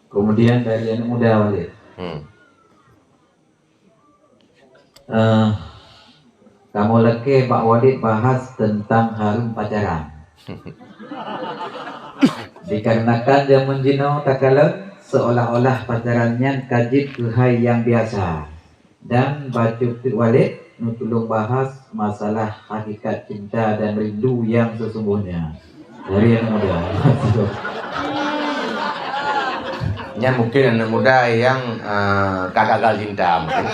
Kemudian dari anak muda Walid. Kamu leke Pak Walid bahas tentang harum pacaran. Dikarenakan zaman jino tak kalah seolah-olah pacarannya kajib kehai yang biasa. Dan baju Walid nutulung bahas masalah hakikat cinta dan rindu yang sesungguhnya. Dari anak muda. Ya mungkin anak muda yang gagal cinta mungkin.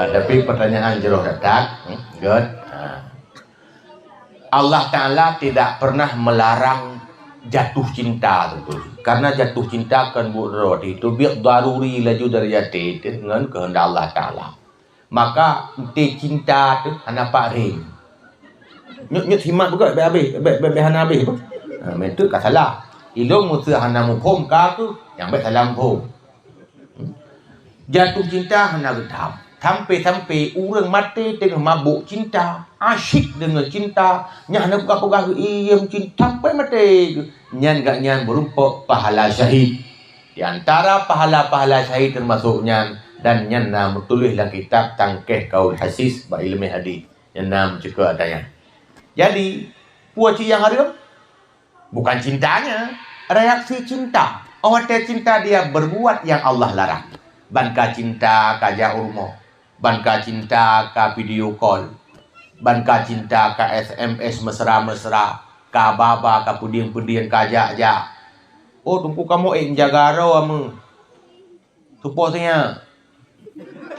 Tapi pertanyaan jero dekat, good. Allah Ta'ala tidak pernah melarang jatuh cinta tentu. Karena jatuh cinta kan buat itu biar daruri laju dari jati dengan kehendak Allah Ta'ala. Maka inti cinta tu anak pak ring. Nyut himat juga habis hana habis. Itu tak salah. Ilmu musuh hana mukhom ka tu yang baik salam mukhom. Jatuh cinta hana gedam. Sampai orang mati tengah mabuk cinta, asyik dengan cinta, nyana buka-buka iem cinta sampai mati. Nyan gak nyan berupa pahala syahid. Di antara pahala-pahala syahid termasuk nyan dan nyan nam tulislah kitab tangkeh kaul hasis ba ilmu hadis. Nyan nam juga adanya. Jadi, puaci yang harum bukan cintanya, reaksi cinta. Orang cinta dia berbuat yang Allah larang. Banka cinta kaja urmo. Banka cinta ka video call. Banka cinta ka SMS mesra-mesra. Ka baba ka pudiang-pudiang kajak-jak. Oh, tunggu kamu jaga ro amu. Supposnya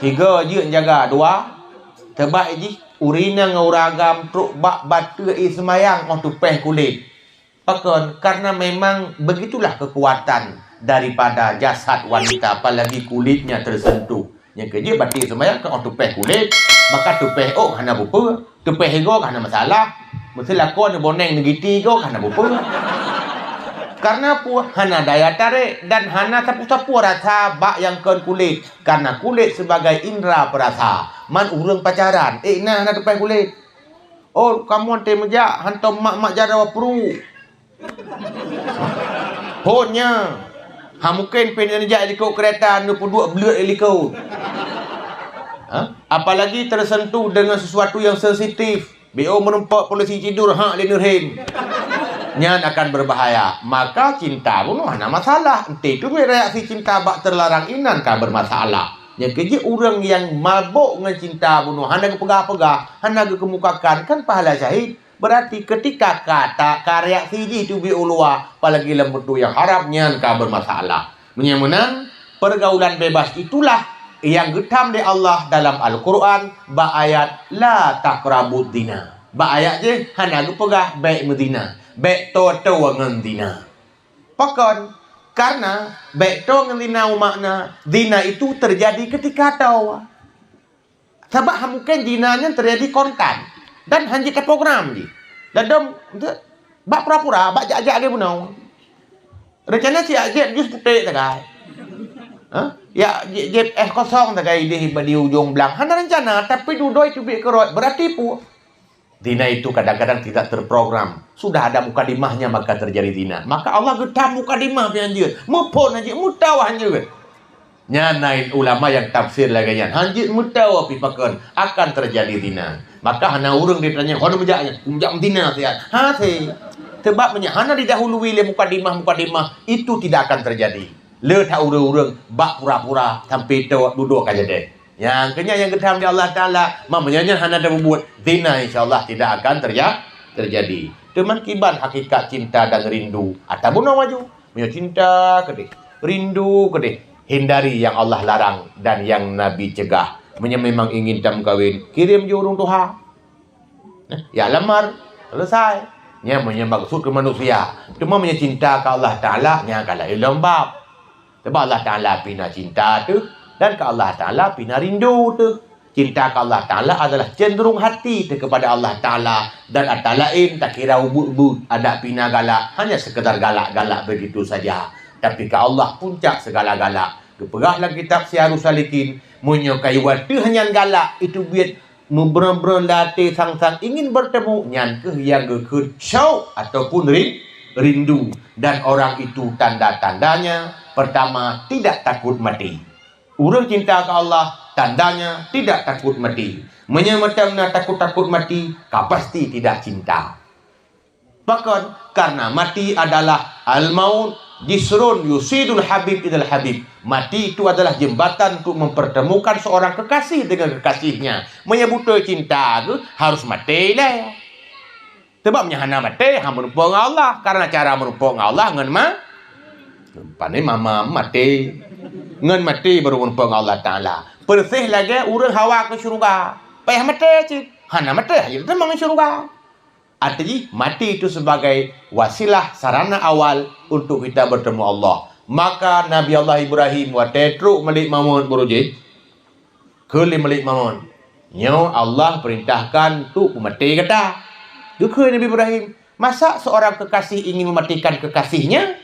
3 je jaga, 2 tebak je urina ngauragam truk bak batu semayang oh tupeh kulit. Pakon karena memang begitulah kekuatan daripada jasad wanita apalagi kulitnya tersentuh. Yang kerja batik semayang ke tupeh kulit, maka tupeh oh hana bupa, tupeh ego hana masalah. Mesti lakon boneng negiti go hana bupa. Karena pu hana daya tarik dan hana sapu-sapu rasa bak yang ke kulit. Karena kulit sebagai indera perasa. Man urang pacaran, nah hana tupeh kulit. Oh kamu ante meja hantam mak-mak jarawa peru. Honya mungkin penjajak di kau kereta 22 belut elikau. Apalagi tersentuh dengan sesuatu yang sensitif. BO menempat polisi tidur lenurhin. Nyan akan berbahaya. Maka cinta pun ada masalah. Ente itu reaksi cinta bak terlarang inan kan bermasalah. Yang kerja orang yang mabuk dengan cinta pun hana kepegah-pegah, hana kemukakan kan pahala syahid. Berarti ketika kata reaksi itu biulua apalagi lembut yang harapnya ka bermasalah. Menyemunan pergaulan bebas itulah yang getam di Allah dalam Al-Quran ba ayat la taqrabud dina. Ba ayat je hana pegah baik medina, baik to ngan dina. Pakon karena baik to ngan dina makna dina itu terjadi ketika tahu. Sebab mungkin dinanya terjadi kontan. Dan hanya ke program je. Dan dom bak pura-pura, bak jak-jak ke punau. Rencana si ajak jus putih takai. Ya jep kosong takai di ujung belang. Hana rencana tapi dudoi tu bi keroi. Berarti pu dina itu kadang-kadang tidak terprogram. Sudah ada mukadimahnya maka terjadi dina. Maka Allah getam mukadimah pianjur. Mupon aja mutawah anjur. Nyanain ulama yang tafsir lagi nya. Hanjit mutawa pi pakon akan terjadi dina. Maka hana urang ditanya, "Hono bejaknya, umjak dina siat." Si. Sebab hana didahului le mukadimah itu tidak akan terjadi. Le ta urang bak pura-pura sampai duduk aja deh. Yang kenya yang getam di Allah Taala, mamanya hana ada membuat dina insyaallah tidak akan terjadi. Teman kiban hakikat cinta dan rindu. Ataupun maju, punya cinta kedih, rindu kedih. Hindari yang Allah larang dan yang Nabi cegah. Memang ingin tam kawin, kirim je urung Tuhan. Ya lamar, selesai. Nya maksud ke manusia. Cuma cinta ke Allah Ta'ala, nya kalau ilmu bab. Sebab Allah Ta'ala pina cinta tu dan ke Allah Ta'ala pina rindu tu. Cinta ke Allah Ta'ala adalah cenderung hati tu kepada Allah Ta'ala dan ada lain tak kira ubud-ubud ada pina galak, hanya sekedar galak-galak begitu saja. Tapi ke Allah puncak segala-galak. Kepegahlah kitab Syiarus Salikin. Menyokai waktu hanya galak. Itu biar benar-benar latih sang-sang ingin bertemu. Nyan ke yang kekut syau ataupun rindu. Dan orang itu tanda-tandanya, pertama, tidak takut mati. Orang cinta ke Allah, tandanya tidak takut mati. Menyematang takut-takut mati, kau pasti tidak cinta. Bahkan karena mati adalah al-maut jisrun yusidul habib idal habib. Mati itu adalah jembatan untuk mempertemukan seorang kekasih dengan kekasihnya. Menyebut cinta itu harus mati lah. Sebabnya hana mati, hana menumpang Allah. Karena cara menumpang Allah dengan pandai mama mati. Ngan mati baru menumpang Allah Ta'ala. Persih lagi orang hawa ke syurga. Payah mati cik. Hana mati, itu memang syurga. Artinya mati itu sebagai wasilah sarana awal untuk kita bertemu Allah. Maka Nabi Allah Ibrahim wa tetruk malik mamun berujit. Kali malik mamun. Nyo Allah perintahkan tu mati kata. Gekeh Nabi Ibrahim. Masa seorang kekasih ingin mematikan kekasihnya?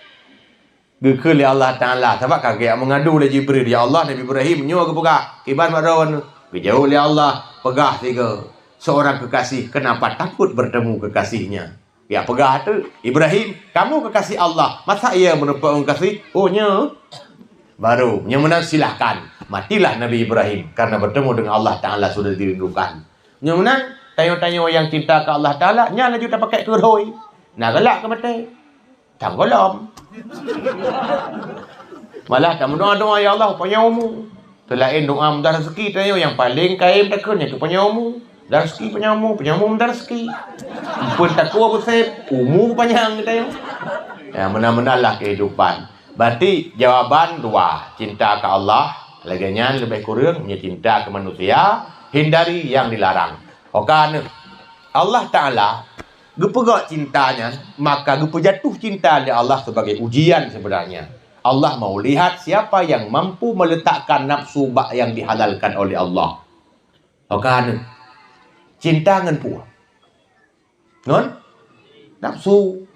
Gekeh Allah Ta'ala. Sebab kakek mengadu oleh Jibril. Ya Allah Nabi Ibrahim nyo ke pegah. Kiban madrawan. Kejauh oleh Allah. Pegah tiga. Seorang kekasih kenapa takut bertemu kekasihnya? Ya pegah tu Ibrahim, kamu kekasih Allah. Masa ia menumpang kekasih? Oh nya. Baru yang menang silahkan. Matilah Nabi Ibrahim karena bertemu dengan Allah Ta'ala sudah dirindukan. Yang menang tanya-tanya yang cinta ke Allah Ta'ala, nya lagi tak pakai keroi. Nak galak ke mati? Tak golom. Malah tak mendoa-doa ya Allah penyamu. Selain doa mudah rezeki tanya yang paling kaim takutnya ke penyamu. Dah rezeki penyamu minta rezeki. Pun tak kuat bersep, umur panjang kita ya. Ya benar-benarlah kehidupan. Berarti jawaban dua, cinta ke Allah, laginya lebih kurang punya cinta ke manusia, hindari yang dilarang. Karena Allah Ta'ala gepegak cintanya, maka jatuh cinta oleh Allah sebagai ujian sebenarnya. Allah mau lihat siapa yang mampu meletakkan nafsu bak yang dihalalkan oleh Allah. Karena cinta dengan puas. Non? Nafsu.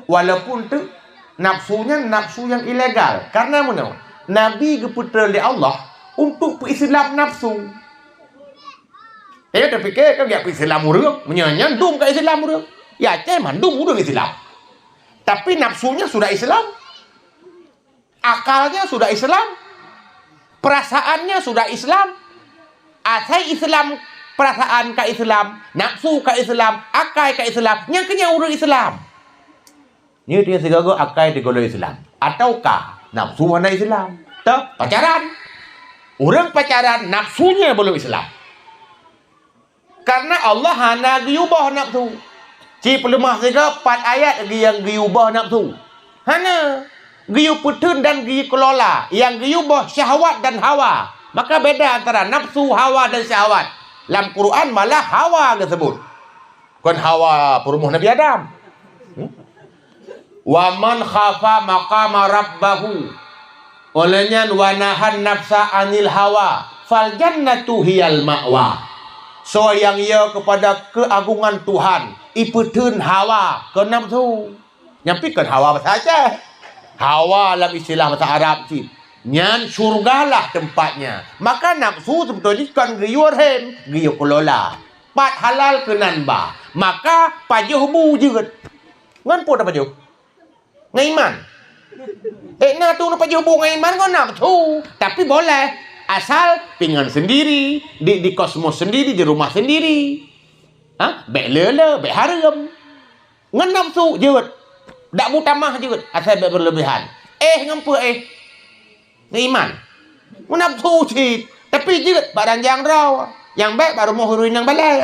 Walaupun tu nafsunya nafsu yang ilegal. Karena mana? Nabi keputra oleh Allah untuk Islam nafsu. Dia terfikir kan dia Islam urang, menyanyi dum ke Islam urang. Ya cai mandum urang Islam. Tapi nafsunya sudah Islam. Akalnya sudah Islam. Perasaannya sudah Islam. Asai Islam, perasaan ke Islam, nafsu ke Islam, akal ke Islam, yang kena urut Islam. Ni dia segala akal di golongan Islam. Ataukah nafsu mana Islam? Tak, pacaran. Orang pacaran, nafsunya belum Islam. Karena Allah hana giubah nafsu. Ci pelemah juga 4 ayat lagi yang giubah nafsu. Hana giu putun dan giu kelola. Yang giubah syahwat dan hawa. Maka beda antara nafsu, hawa dan syahwat. Dalam Quran malah hawa disebut. Bukan hawa perumuh Nabi Adam. Wa man khafa maqama rabbahu. Olehnya wanahan nafsa anil hawa. Fal jannatu hiyal ma'wa. So yang ia kepada keagungan Tuhan. Ipetun hawa ke nafsu. Nyampikan hawa bahasa Aceh. Hawa dalam istilah bahasa Arab sih. Nyan surgalah tempatnya. Maka nafsu sebetulnya kan giyur hem, giyur kelola. Pat halal ke nanba. Maka pajuh bu juga. Ngan pun apa pajuh? Ngaiman. Nah tu nak pajuh bu ngaiman kau nafsu. Tapi boleh. Asal pinggan sendiri. Di kosmos sendiri, di rumah sendiri. Bek lele, bek haram. Ngan nafsu juga. Tak mutamah juga. Asal bek berlebihan. Ngampu Iman. Nafsu sih. Tapi juga badan yang raw. Yang baik baru mau huruin yang balai.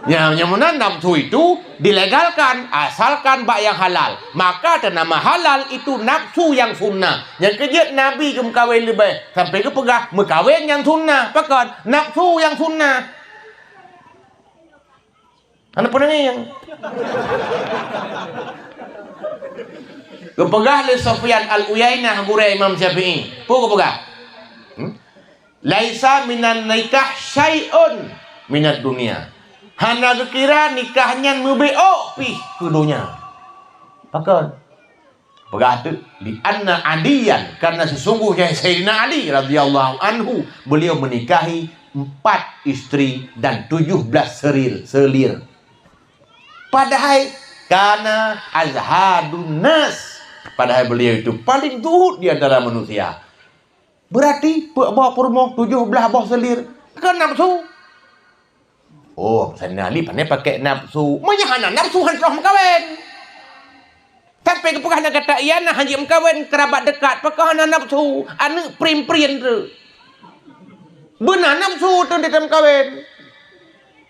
Yang mana nafsu itu dilegalkan asalkan bak yang halal. Maka ternama halal itu nafsu yang sunnah. Yang kejut Nabi ke mekawin lebih. Sampai ke pegah mekawin yang sunnah. Pakat nafsu yang sunnah. Anda pernah yang kepegah li Sufyan al-Uyainah gurau Imam Syafi'i. Pu kepegah. Laisa minan nikah syai'un minat dunia. Hana kira nikahnya nube'o pi ke dunia. Pakan. Pegah tu di anna Aliyan, karena sesungguhnya Sayyidina Ali radhiyallahu anhu beliau menikahi 4 istri dan 17 selir. Padahal karena azhadun nas, padahal beliau itu paling zuhud di antara manusia. Berarti bawa purmo 17 buah selir ke nafsu. Oh, Sayyidina Ali pandai pakai nafsu. Menyahana nafsu hantroh mengkawin. Tapi kepekahna kata iana haji mengkawin kerabat dekat pekahna nafsu. Anu prim-prim tu. Benar nafsu tu dia mengkawin.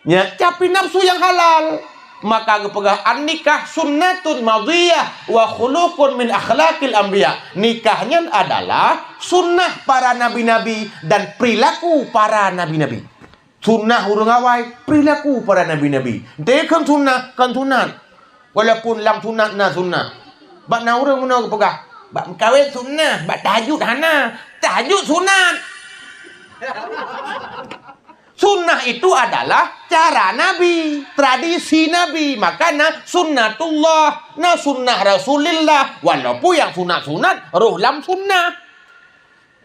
Ya, tapi nafsu yang halal. Maka kepegah an-nikah sunnatun madhiyah wa khuluqun min akhlaqil anbiya. Nikahnya adalah sunnah para nabi-nabi dan perilaku para nabi-nabi. Sunnah urang awai, perilaku para nabi-nabi. Dia kan sunnah, kan sunat. Walaupun lam sunat na sunnah. Bak na urang mana kepegah? Bak kawin sunnah, bak tahajud hana. Tahajud sunat. Sunnah itu adalah cara Nabi, tradisi Nabi. Makanya sunnatullah, na sunnah Rasulillah. Walaupun yang sunat-sunat, roh lam sunnah.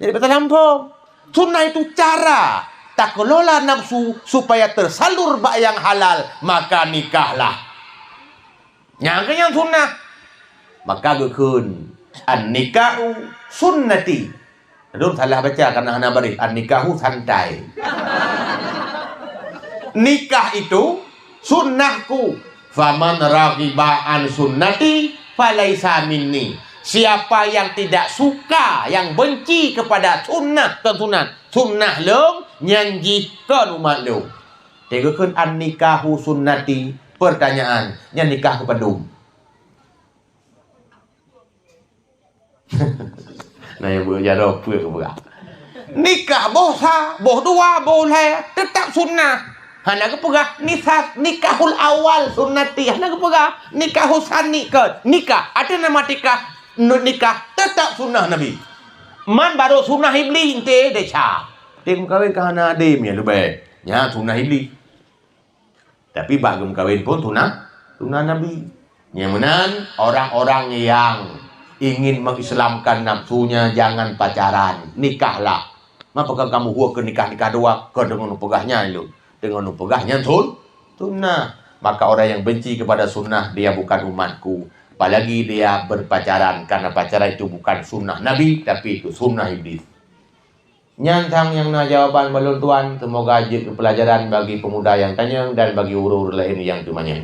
Jadi betul lampung. Sunnah itu cara. Tak kelola nafsu supaya tersalur bak yang halal. Maka nikahlah. Yang yang sunnah. Maka gekun. An-nikahu sunnati. Aduh, salah baca karena hana bari. An-nikahu santai. Nikah itu sunnahku. Faman raghiba an sunnati falaisa minni. Siapa yang tidak suka, yang benci kepada sunnah ke sunat, sunnah leung nyanjikan umat leung. Tegakeun an nikahu sunnati. Pertanyaan, yang nikah kepadum. Nah, ya berjara apa ke berat. Nikah bosa, boh dua, boleh, tetap sunnah. Hana ke pegah nikahul awal sunnati. Hana ke pegah nikahul sani ke nikah. Ada nama nikah tetap sunnah Nabi. Man baru sunnah iblis inte deca. Dia kawin ke hana adim ya lebih. Ya sunnah iblis. Tapi bagi kawin pun sunnah Nabi. Yang menan orang-orang yang ingin mengislamkan nafsunya jangan pacaran, nikahlah. Apakah kamu huak ke nikah doa ke dengan pegahnya itu? Dengan pegahnya sunnah. Maka orang yang benci kepada sunnah dia bukan umatku. Apalagi dia berpacaran karena pacaran itu bukan sunnah Nabi tapi itu sunnah iblis. Nyantang yang na jawaban balon tuan, semoga jadi pelajaran bagi pemuda yang tanya dan bagi uru-uru lain yang tumanya.